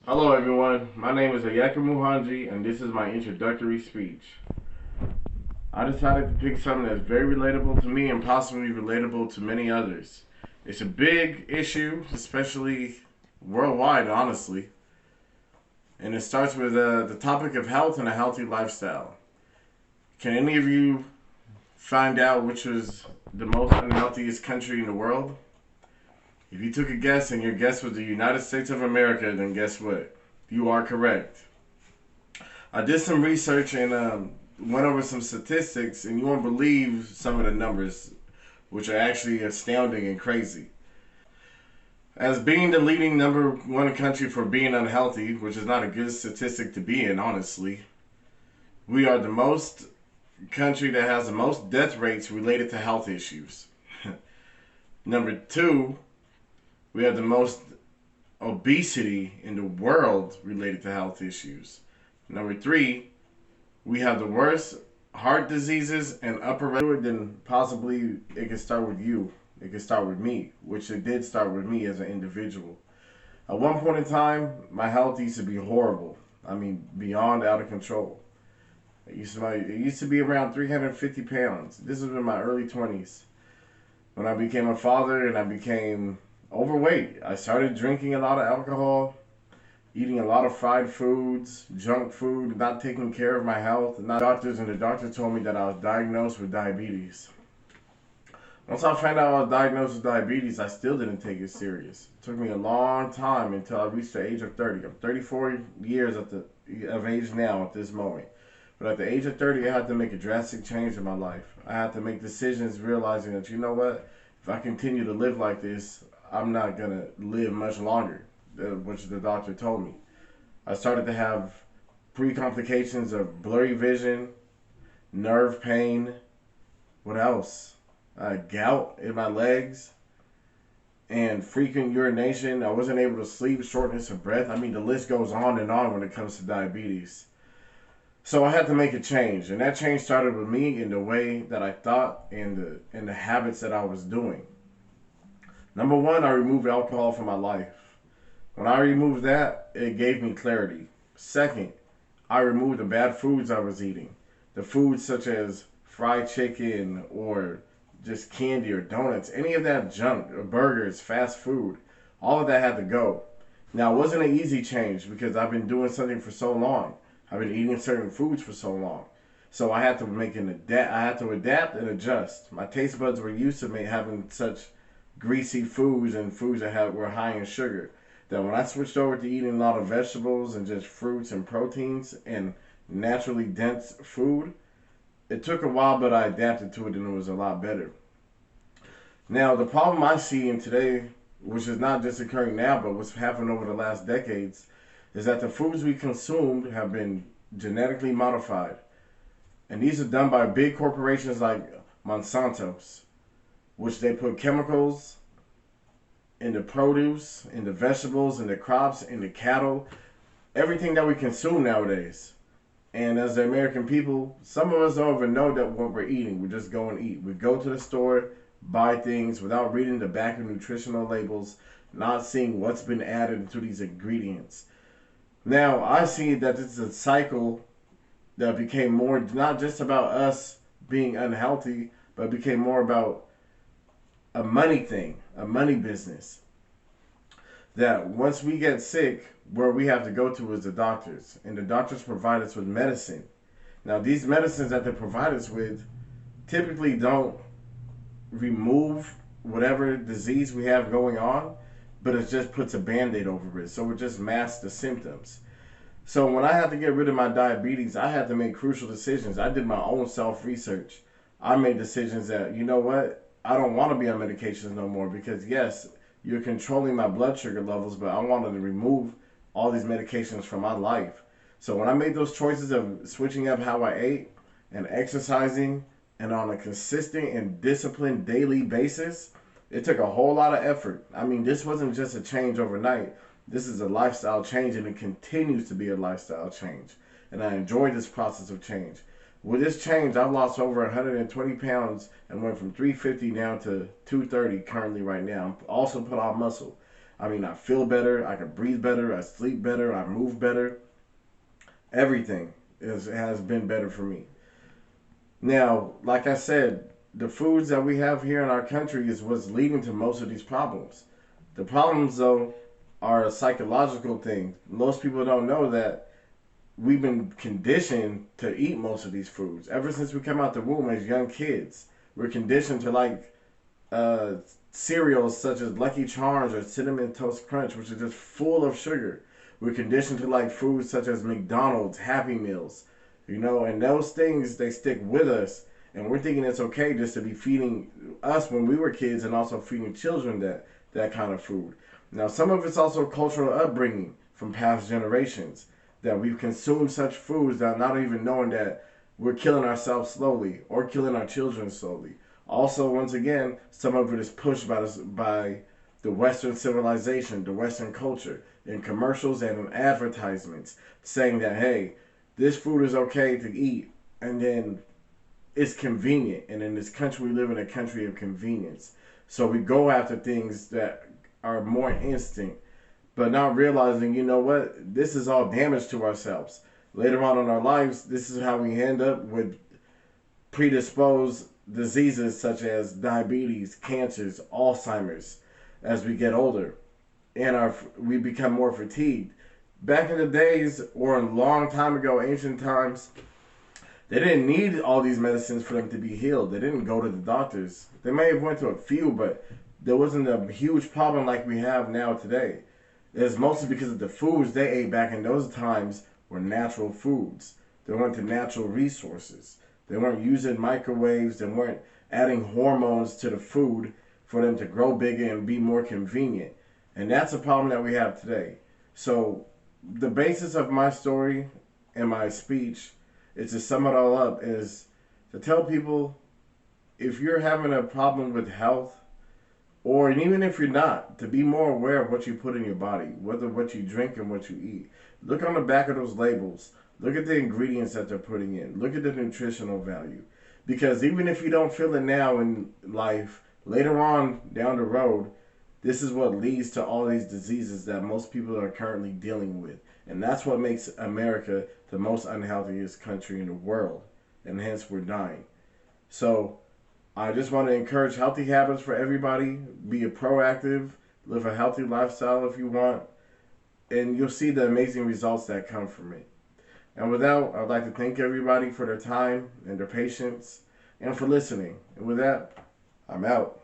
Hello everyone, my name is Ayaka Muhanji and this is my introductory speech. I decided to pick something that's very relatable to me and possibly relatable to many others. It's a big issue, especially worldwide, honestly. And it starts with the topic of health and a healthy lifestyle. Can any of you find out which is the most unhealthiest country in the world? If you took a guess and your guess was the United States of America, then guess what? You are correct. I did some research and went over some statistics, and you won't believe some of the numbers, which are actually astounding and crazy. As being the leading number one country for being unhealthy, which is not a good statistic to be in, honestly, we are the most country that has the most death rates related to health issues. Number two, we have the most obesity in the world related to health issues. Number three, we have the worst heart diseases and upper respiratory. Then possibly it could start with you. It could start with me, which it did start with me as an individual. At one point in time, my health used to be horrible. I mean, beyond out of control. It used to be around 350 pounds. This was in my early 20s. When I became a father and I became overweight, I started drinking a lot of alcohol, eating a lot of fried foods, junk food, not taking care of my health. Not doctors, and the doctor told me that I was diagnosed with diabetes. Once I found out I was diagnosed with diabetes, I still didn't take it serious. It took me a long time until I reached the age of 30. I'm 34 years of age now at this moment. But at the age of 30, I had to make a drastic change in my life. I had to make decisions realizing that, you know what, if I continue to live like this, I'm not going to live much longer, which the doctor told me. I started to have pre-complications of blurry vision, nerve pain, what else? Gout in my legs, and frequent urination. I wasn't able to sleep, shortness of breath. I mean, the list goes on and on when it comes to diabetes. So I had to make a change, and that change started with me in the way that I thought and the habits that I was doing. Number one, I removed alcohol from my life. When I removed that, it gave me clarity. Second, I removed the bad foods I was eating. The foods such as fried chicken or just candy or donuts, any of that junk, or burgers, fast food, all of that had to go. Now, it wasn't an easy change because I've been doing something for so long. I've been eating certain foods for so long. So I had to I had to adapt and adjust. My taste buds were used to having such greasy foods and foods were high in sugar. That when I switched over to eating a lot of vegetables and just fruits and proteins and naturally dense food, it took a while, but I adapted to it and it was a lot better. Now, the problem I see in today, which is not just occurring now, but what's happened over the last decades, is that the foods we consumed have been genetically modified. And these are done by big corporations like Monsanto's, which they put chemicals in the produce, in the vegetables, in the crops, in the cattle, everything that we consume nowadays. And as the American people, some of us don't even know that what we're eating. We just go and eat. We go to the store, buy things without reading the back of nutritional labels, not seeing what's been added into these ingredients. Now, I see that this is a cycle that became more not just about us being unhealthy, but became more about a money thing, a money business. That once we get sick, where we have to go to is the doctors, and the doctors provide us with medicine. Now, these medicines that they provide us with typically don't remove whatever disease we have going on, but it just puts a band-aid over it. So it just masks the symptoms. So when I had to get rid of my diabetes, I had to make crucial decisions. I did my own self-research. I made decisions that, you know what, I don't want to be on medications no more because yes, you're controlling my blood sugar levels, but I wanted to remove all these medications from my life. So when I made those choices of switching up how I ate and exercising and on a consistent and disciplined daily basis, it took a whole lot of effort. I mean, this wasn't just a change overnight. This is a lifestyle change, and it continues to be a lifestyle change. And I enjoy this process of change. With this change, I've lost over 120 pounds and went from 350 down to 230 currently right now. Also put on muscle. I mean, I feel better, I can breathe better, I sleep better, I move better. Everything has been better for me. Now, like I said, the foods that we have here in our country is what's leading to most of these problems. The problems, though, are a psychological thing. Most people don't know that we've been conditioned to eat most of these foods ever since we come out the womb as young kids. We're conditioned to like uh, cereals such as Lucky Charms or Cinnamon Toast Crunch, which are just full of sugar. We're conditioned to like foods such as McDonald's, Happy Meals, and those things they stick with us, and we're thinking it's okay just to be feeding us when we were kids and also feeding children that kind of food. Now, some of it's also cultural upbringing from past generations that we've consumed such foods that not even knowing that we're killing ourselves slowly or killing our children slowly. Also, once again, some of it is pushed by the Western civilization, the Western culture, in commercials and in advertisements, saying that, hey, this food is okay to eat, and then it's convenient. And in this country, we live in a country of convenience. So we go after things that are more instant, but not realizing, you know what, this is all damage to ourselves. Later on in our lives, this is how we end up with predisposed diseases such as diabetes, cancers, Alzheimer's as we get older, and we become more fatigued. Back in the days, or a long time ago, ancient times, they didn't need all these medicines for them to be healed. They didn't go to the doctors. They may have went to a few, but there wasn't a huge problem like we have now today. It's mostly because of the foods they ate back in those times were natural foods. They went to natural resources. They weren't using microwaves. They weren't adding hormones to the food for them to grow bigger and be more convenient. And that's a problem that we have today. So the basis of my story and my speech is to sum it all up is to tell people if you're having a problem with health, or even if you're not, to be more aware of what you put in your body, whether what you drink and what you eat. Look on the back of those labels. Look at the ingredients that they're putting in. Look at the nutritional value. Because even if you don't feel it now in life, later on down the road, this is what leads to all these diseases that most people are currently dealing with. And that's what makes America the most unhealthiest country in the world. And hence we're dying. So I just want to encourage healthy habits for everybody. Be a proactive, live a healthy lifestyle if you want, and you'll see the amazing results that come from it. And with that, I'd like to thank everybody for their time and their patience and for listening. And with that, I'm out.